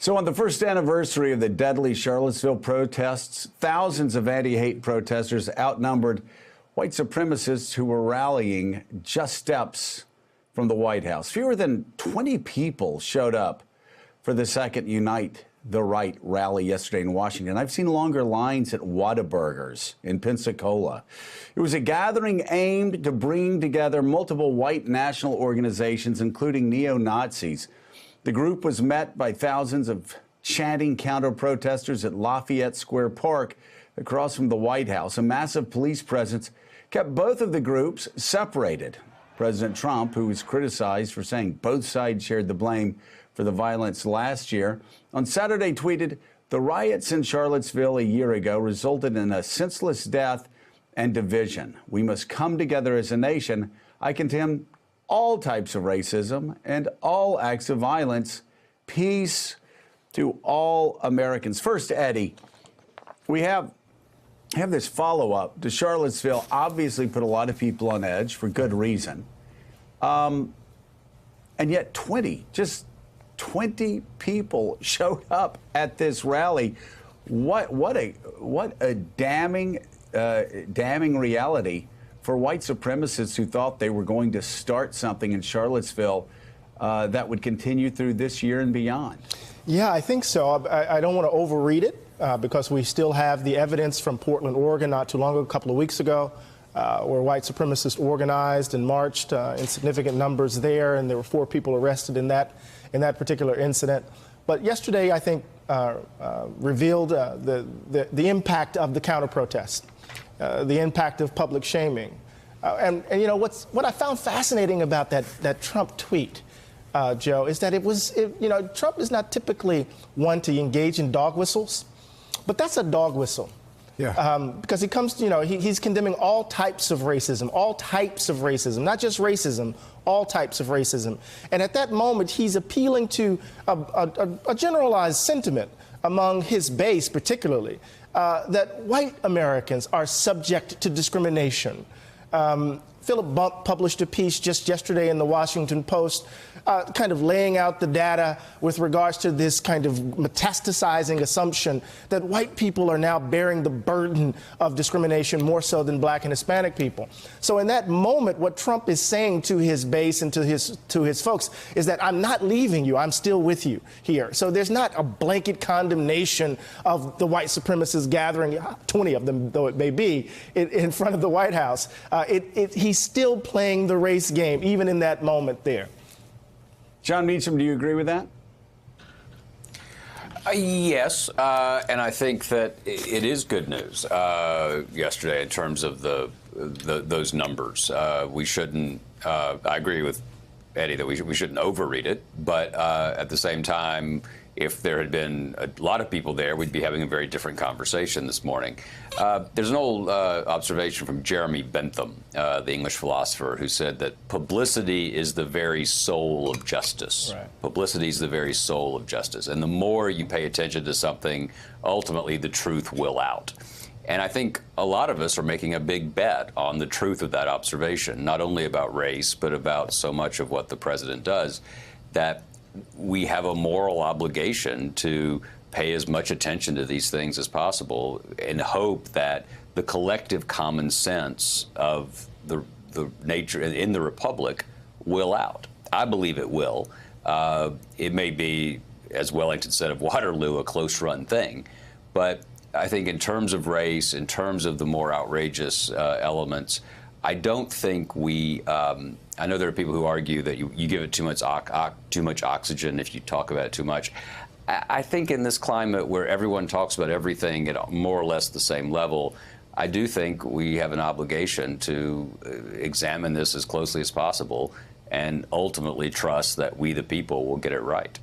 So on the first anniversary of the deadly Charlottesville protests, thousands of anti-hate protesters outnumbered white supremacists who were rallying just steps from the White House. Fewer than 20 people showed up for the second Unite the Right rally yesterday in Washington. I've seen longer lines at Whataburgers in Pensacola. It was a gathering aimed to bring together multiple white national organizations, including neo-Nazis. The group was met by thousands of chanting counter-protesters at Lafayette Square Park across from the White House. A massive police presence kept both of the groups separated. President Trump, who was criticized for saying both sides shared the blame for the violence last year, on Saturday tweeted, "The riots in Charlottesville a year ago resulted in a senseless death and division. We must come together as a nation. I condemn all types of racism and all acts of violence. Peace to all Americans." First, Eddie, we have this follow-up to Charlottesville. Obviously put a lot of people on edge for good reason. And yet 20 people showed up at this rally. What a damning reality for white supremacists who thought they were going to start something in Charlottesville that would continue through this year and beyond. Yeah, I think so. I don't want to overread it because we still have the evidence from Portland, Oregon, not too long ago, a couple of weeks ago, where white supremacists organized and marched in significant numbers there, and there were 4 people arrested in that particular incident. But yesterday, I think, revealed the impact of the counter-protest. The impact of public shaming. And you know, what I found fascinating about that Trump tweet, Joe, is that Trump is not typically one to engage in dog whistles, but that's a dog whistle. Yeah. Because he comes, he's condemning all types of racism, not just racism, all types of racism. And at that moment, he's appealing to a generalized sentiment among his base, particularly, that white Americans are subject to discrimination. Philip Bump published a piece just yesterday in the Washington Post kind of laying out the data with regards to this kind of metastasizing assumption that white people are now bearing the burden of discrimination more so than black and Hispanic people. So in that moment, what Trump is saying to his base and to his folks is that I'm not leaving you, I'm still with you here. So there's not a blanket condemnation of the white supremacists gathering, 20 of them though it may be, in front of the White House. He's still playing the race game, even in that moment there. John Meacham, do you agree with that? Yes, and I think that it is good news yesterday in terms of those numbers. We shouldn't. I agree with Eddie that we shouldn't overread it, but at the same time, if there had been a lot of people there, we'd be having a very different conversation this morning. There's an old observation from Jeremy Bentham, the English philosopher, who said that publicity is the very soul of justice. Right. Publicity is the very soul of justice. And the more you pay attention to something, ultimately the truth will out. And I think a lot of us are making a big bet on the truth of that observation, not only about race, but about so much of what the president does, that we have a moral obligation to pay as much attention to these things as possible and hope that the collective common sense of the nature in the Republic will out. I believe it will. It may be, as Wellington said of Waterloo, a close-run thing. But I think in terms of race, in terms of the more outrageous elements, I don't think we I know there are people who argue that you give it too much oxygen if you talk about it too much. I think in this climate where everyone talks about everything at more or less the same level, I do think we have an obligation to examine this as closely as possible and ultimately trust that we, the people, will get it right.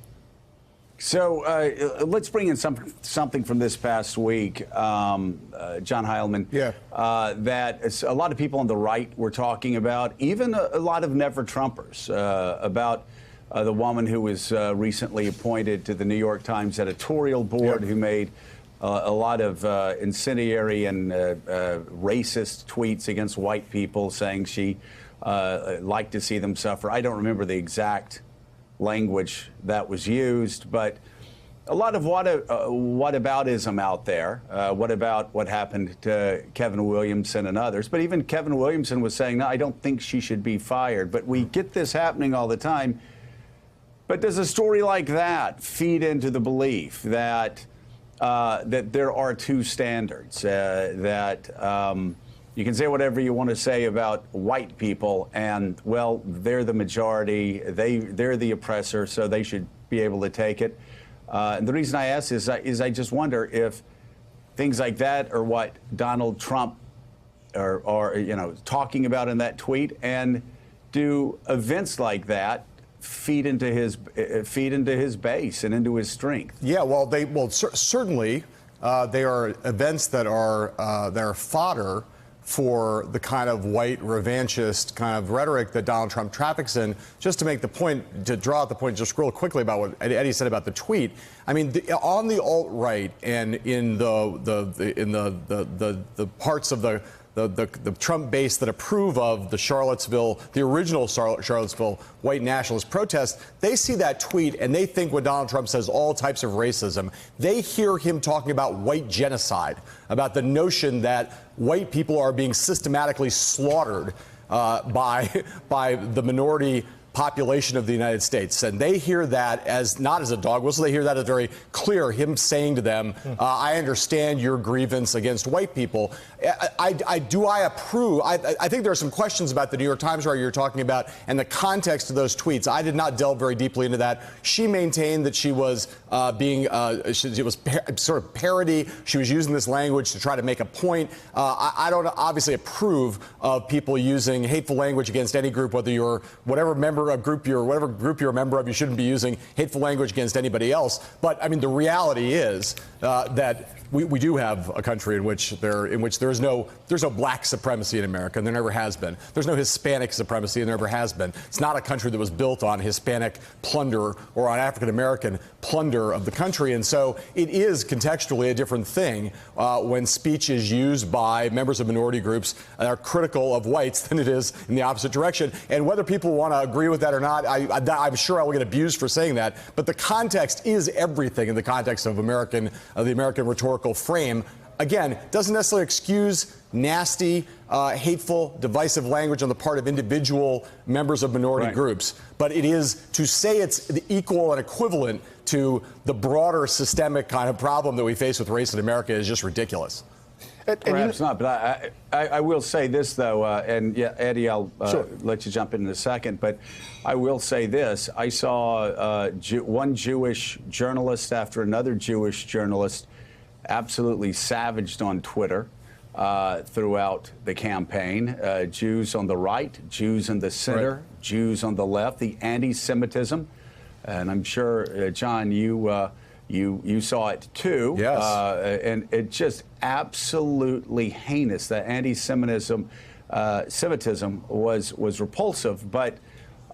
So let's bring in something from this past week, John Heilemann. Yeah. That a lot of people on the right were talking about, even a lot of never-Trumpers, about the woman who was recently appointed to the New York Times editorial board, who made a lot of incendiary and racist tweets against white people, saying she liked to see them suffer. I don't remember the exact language that was used, but a lot of whataboutism out there. What about what happened to Kevin Williamson and others? But even Kevin Williamson was saying, no, I don't think she should be fired. But we get this happening all the time. But does a story like that feed into the belief that that there are two standards, that you can say whatever you want to say about white people, and, well, they're the majority, they're the oppressor, so they should be able to take it? And the reason I ask is I just wonder if things like that are what Donald Trump are talking about in that tweet, and do events like that feed into his base and into his strength? Yeah, certainly they are events that are fodder for the kind of white revanchist kind of rhetoric that Donald Trump traffics in. Just to make the point, to draw out the point just real quickly about what Eddie said about the tweet. I mean, on the alt-right and in the parts of the Trump base that approve of the original Charlottesville white nationalist protest, they see that tweet and they think when Donald Trump says all types of racism, they hear him talking about white genocide, about the notion that white people are being systematically slaughtered by the minority population of the United States. And they hear that as not as a dog whistle. They hear that as very clear, him saying to them, I understand your grievance against white people. I approve. I think there are some questions about the New York Times writer you're talking about and the context of those tweets. I did not delve very deeply into that. She maintained that she was it was sort of parody. She was using this language to try to make a point. I don't obviously approve of people using hateful language against any group, whether you're whatever group you're a member of. You shouldn't be using hateful language against anybody else. But I mean, the reality is that we do have a country in which there's no black supremacy in America, and there never has been. There's no Hispanic supremacy, and there never has been. It's not a country that was built on Hispanic plunder or on African American plunder of the country, and so it is contextually a different thing when speech is used by members of minority groups that are critical of whites than it is in the opposite direction. And whether people want to agree with that or not, I'm sure I will get abused for saying that. But the context is everything in the context of the American rhetorical frame. Again, doesn't necessarily excuse nasty, hateful, divisive language on the part of individual members of minority groups. But it is to say it's the equal and equivalent to the broader systemic kind of problem that we face with race in America is just ridiculous. Perhaps not, but I will say this, though, and yeah, Eddie, I'll let you jump in a second, but I will say this. I saw one Jewish journalist after another Jewish journalist absolutely savaged on Twitter throughout the campaign. Jews on the right, Jews in the center, Jews on the left, the anti-Semitism. And I'm sure, John, you saw it too. Yes. And it just absolutely heinous. The anti-Semitism was repulsive. But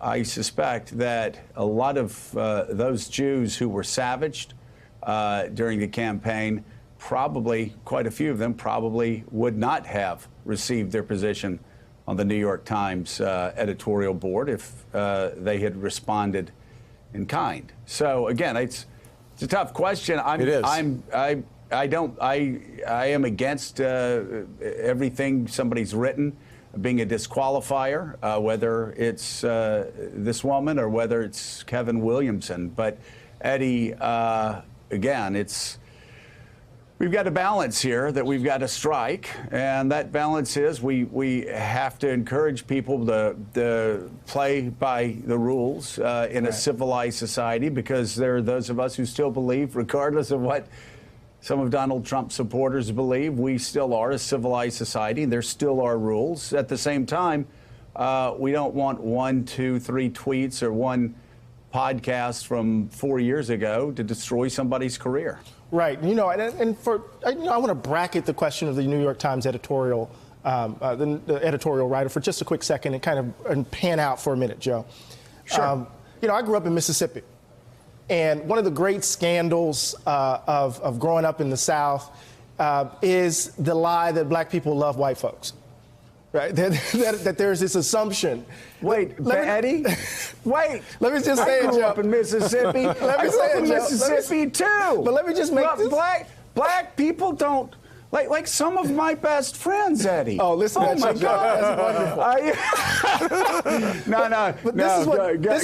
I suspect that a lot of those Jews who were savaged during the campaign, probably quite a few of them probably would not have received their position on the New York Times editorial board if they had responded in kind. So again, it's a tough question. It is. I am against everything somebody's written being a disqualifier, whether it's this woman or whether it's Kevin Williamson. But Eddie, again, we've got a balance here that we've got to strike, and that balance is we have to encourage people to play by the rules in a civilized society, because there are those of us who still believe, regardless of what some of Donald Trump's supporters believe, we still are a civilized society, and there still are rules. At the same time, we don't want 1, 2, 3 tweets or one podcast from 4 years ago to destroy somebody's career. Right. I want to bracket the question of the New York Times editorial, the editorial writer, for just a quick second and pan out for a minute, Joe. Sure. I grew up in Mississippi, and one of the great scandals of growing up in the South is the lie that black people love white folks. right? That there's this assumption. Wait, Eddie? Wait. Let me just say I it, grew Joe. up in Mississippi. Let me I grew say up it, in Joe. Mississippi too. But let me just make this. Black people don't. Like some of my best friends, Eddie. Oh, listen to that, my Joe. God. That's wonderful. No. But this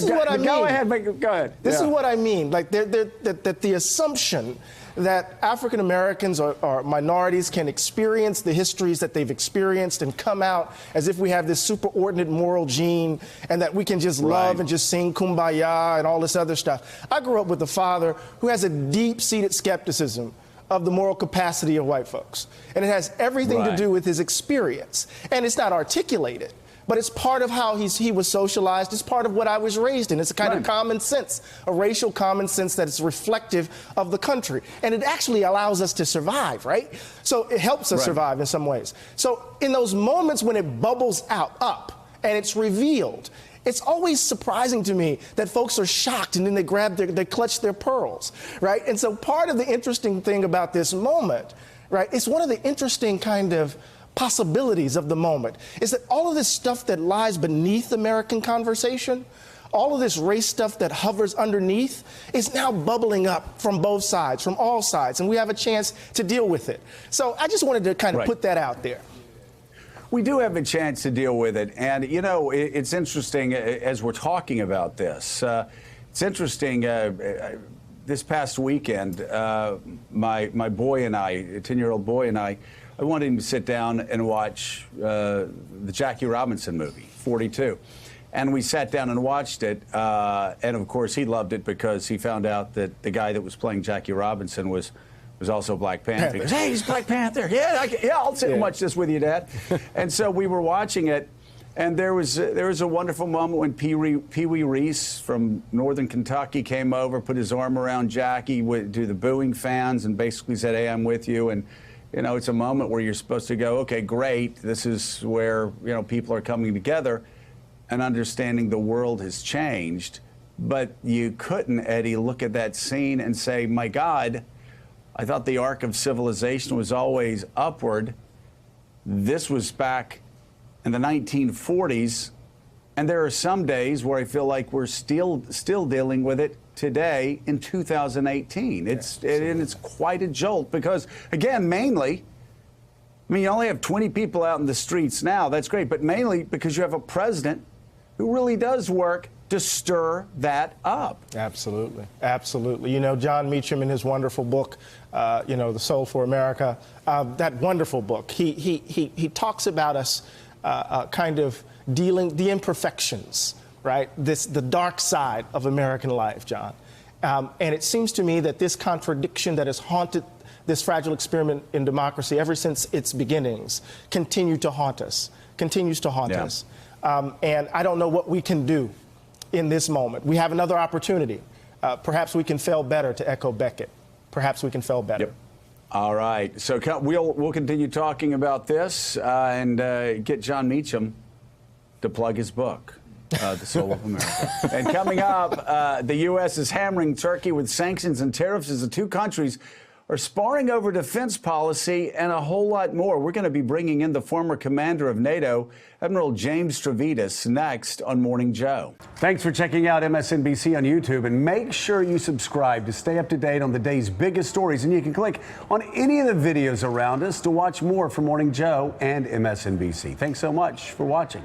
is what I mean. Go ahead. Go ahead. This is what I mean. Like that the assumption that African Americans or minorities can experience the histories that they've experienced and come out as if we have this superordinate moral gene and that we can just love and just sing kumbaya and all this other stuff. I grew up with a father who has a deep-seated skepticism of the moral capacity of white folks. And it has everything to do with his experience. And it's not articulated, but it's part of how he was socialized. It's part of what I was raised in. It's a kind of common sense, a racial common sense that is reflective of the country. And it actually allows us to survive, right? So it helps us survive in some ways. So in those moments when it bubbles up and it's revealed, it's always surprising to me that folks are shocked and then they clutch their pearls, right? And so part of the interesting thing about this moment, right, it's one of the interesting kind of possibilities of the moment, is that all of this stuff that lies beneath American conversation, all of this race stuff that hovers underneath is now bubbling up from both sides, from all sides, and we have a chance to deal with it. So I just wanted to kind of put that out there. We do have a chance to deal with it. And, you know, it's interesting as we're talking about this. It's interesting. This past weekend, my boy and I, a 10-year-old boy and I wanted him to sit down and watch the Jackie Robinson movie, 42. And we sat down and watched it. And, of course, he loved it because he found out that the guy that was playing Jackie Robinson was also Black Panther. He goes, hey, he's Black Panther. Yeah, I'll sit and watch this with you, Dad. And so we were watching it, and there was a wonderful moment when Pee Wee Reese from Northern Kentucky came over, put his arm around Jackie to the booing fans, and basically said, hey, I'm with you. And, you know, it's a moment where you're supposed to go, okay, great. This is where, you know, people are coming together and understanding the world has changed. But you couldn't, Eddie, look at that scene and say, my God, I thought the arc of civilization was always upward. This was back in the 1940s, and there are some days where I feel like we're still dealing with it today in 2018. It's quite a jolt because, again, mainly, I mean, you only have 20 people out in the streets now. That's great, but mainly because you have a president who really does work to stir that up. Absolutely. Absolutely. You know, John Meacham in his wonderful book, you know, The Soul for America, that wonderful book, he talks about us kind of dealing the imperfections, right? The dark side of American life, John. And it seems to me that this contradiction that has haunted this fragile experiment in democracy ever since its beginnings continues to haunt us. And I don't know what we can do in this moment. We have another opportunity. Perhaps we can fail better, to echo Beckett. Perhaps we can fail better. Yep. All right. So we'll continue talking about this and get John Meacham to plug his book, The Soul of America. And coming up, the U.S. is hammering Turkey with sanctions and tariffs as the two countries are sparring over defense policy and a whole lot more. We're going to be bringing in the former commander of NATO, Admiral James Stavridis, next on Morning Joe. Thanks for checking out MSNBC on YouTube, and make sure you subscribe to stay up to date on the day's biggest stories. And you can click on any of the videos around us to watch more from Morning Joe and MSNBC. Thanks so much for watching.